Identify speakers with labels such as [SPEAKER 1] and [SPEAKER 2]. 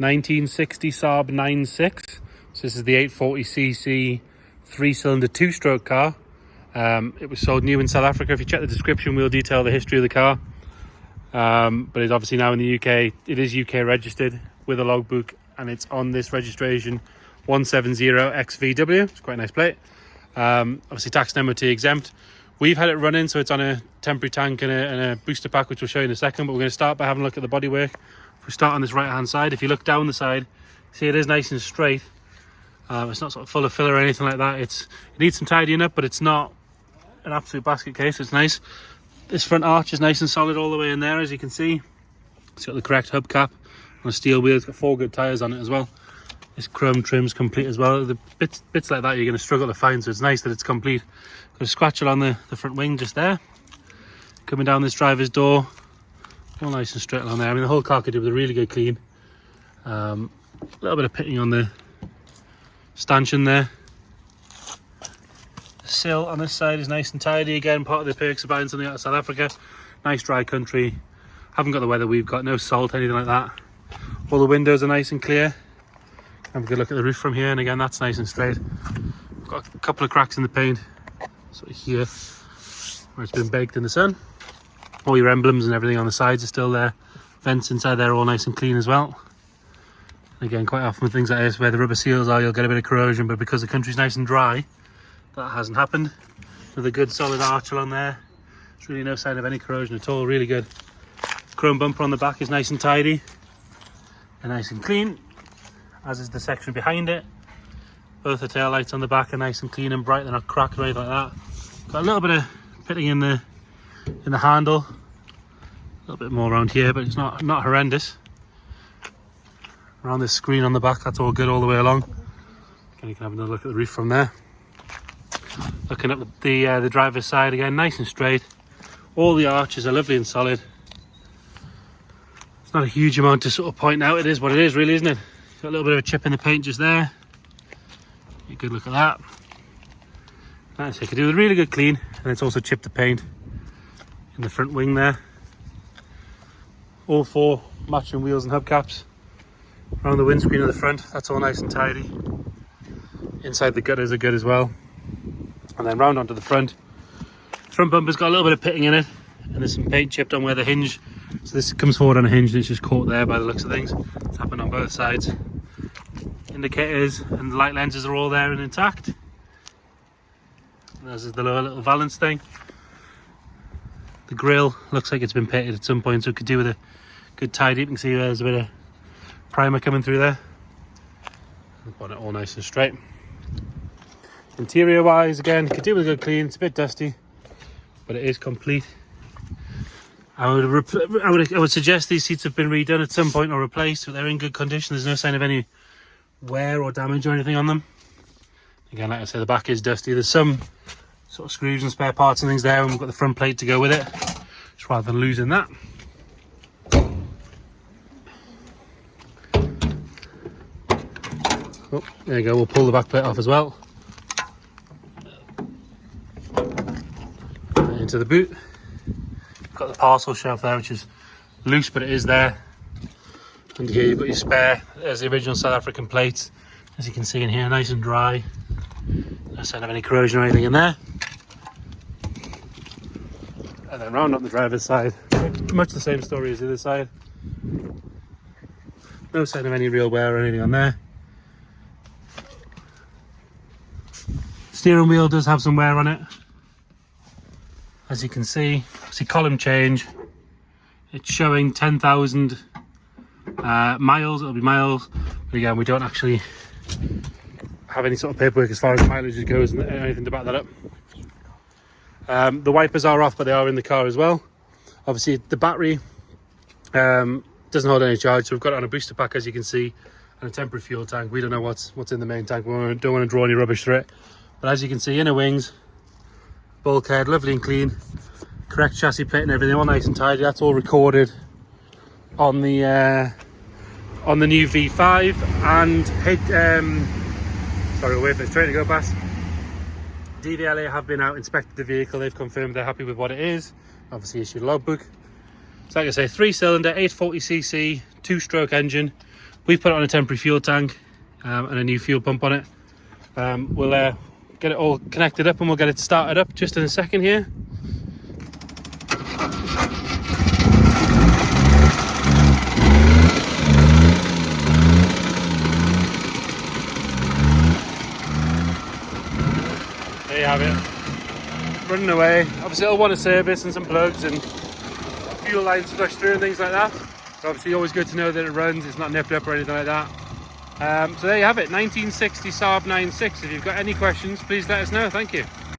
[SPEAKER 1] 1960 Saab 9.6. So this is the 840cc 3-cylinder 2-stroke car. It was sold new in South Africa. If you check the description, we'll detail the history of the car. But it's obviously now in the UK. It is UK registered with a logbook, and it's on this registration 170XVW. It's quite a nice plate. Obviously tax and MOT exempt. We've had it running, so it's on a temporary tank and a booster pack, which we'll show you in a second. But we're going to start by having a look at the bodywork. If we start on this right hand side, if you look down the side, see it is nice and straight. It's not sort of full of filler or anything like that. It needs some tidying up, but it's not an absolute basket case. It's nice. This front arch is nice and solid all the way in there, as you can see. It's got the correct hubcap on a steel wheel. It's got 4 good tyres on it as well. This chrome trim's complete as well. The bits like that you're going to struggle to find, so it's nice that it's complete. Got a scratch along the front wing just there. Coming down this driver's door, all nice and straight along there. I mean, the whole car could do with a really good clean. A little bit of pitting on the stanchion there. The sill on this side is nice and tidy. Again, part of the perks of buying something out of South Africa. Nice dry country. Haven't got the weather we've got, no salt, anything like that. All the windows are nice and clear. Have a good look at the roof from here, and again, that's nice and straight. Got a couple of cracks in the paint, sort of here, where it's been baked in the sun. All your emblems and everything on the sides are still there. Vents inside there are all nice and clean as well. And again, quite often with things like this, where the rubber seals are, you'll get a bit of corrosion, but because the country's nice and dry, that hasn't happened. With a good solid arch along there. There's really no sign of any corrosion at all, really good. Chrome bumper on the back is nice and tidy and nice and clean, as is the section behind it. Both the tail lights on the back are nice and clean and bright. They're not cracked or anything like that. Got a little bit of pitting in the handle, a little bit more around here, but it's not horrendous. Around this screen on the back, that's all good all the way along. And you can have another look at the roof from there. Looking at the driver's side again, nice and straight. All the arches are lovely and solid. It's not a huge amount to sort of point out. It is what it is, really, isn't it? Got a little bit of a chip in the paint just there. A good look at that. Nice, it could do a really good clean, and it's also chipped the paint in the front wing there. All 4 matching wheels and hubcaps. Around the windscreen at the front, that's all nice and tidy. Inside the gutters are good as well. And then round onto the front. Front bumper's got a little bit of pitting in it, and there's some paint chipped on where the hinge. So this comes forward on a hinge and it's just caught there by the looks of things. It's happened on both sides. Indicators and the light lenses are all there and intact. And there's the lower little valance thing. The grille looks like it's been painted at some point, so it could do with a good tidy. You can see there's a bit of primer coming through there. The bonnet all nice and straight. Interior wise, again, could do with a good clean. It's a bit dusty, but it is complete. I would suggest these seats have been redone at some point or replaced, but they're in good condition. There's no sign of any wear or damage or anything on them. Again, like I say, the back is dusty. There's some sort of screws and spare parts and things there, and we've got the front plate to go with it, just rather than losing that. Oh, there you go. We'll pull the back plate off as well. Into the boot. Got the parcel shelf there, which is loose, but it is there. And here you've got your spare. There's the original South African plates, as you can see in here, nice and dry. No sign of any corrosion or anything in there. And then round up the driver's side, much the same story as the other side. No sign of any real wear or anything on there. Steering wheel does have some wear on it, as you can see. Column change, it's showing 10,000 miles. It'll be miles, but again, we don't actually have any sort of paperwork as far as mileage goes and anything to back that up. The wipers are off, but they are in the car as well. Obviously the battery doesn't hold any charge, so we've got it on a booster pack, as you can see, and a temporary fuel tank. We don't know what's in the main tank. We don't want to draw any rubbish through it, but as you can see, inner wings, bulkhead, lovely and clean. Correct chassis plate and everything, all nice and tidy. That's all recorded on the new V5 and sorry, wait for the train to go past. DVLA have been out, inspected the vehicle. They've confirmed they're happy with what it is. Obviously issued a logbook. So like I say, 3-cylinder, 840cc, 2-stroke engine We've put it on a temporary fuel tank and a new fuel pump on it. We'll get it all connected up and we'll get it started up just in a second here. There you have it, running away. Obviously it'll want a service and some plugs and fuel lines flush through and things like that. So obviously always good to know that it runs, it's not nipped up or anything like that. So there you have it, 1960 Saab 9.6. If you've got any questions, please let us know. Thank you.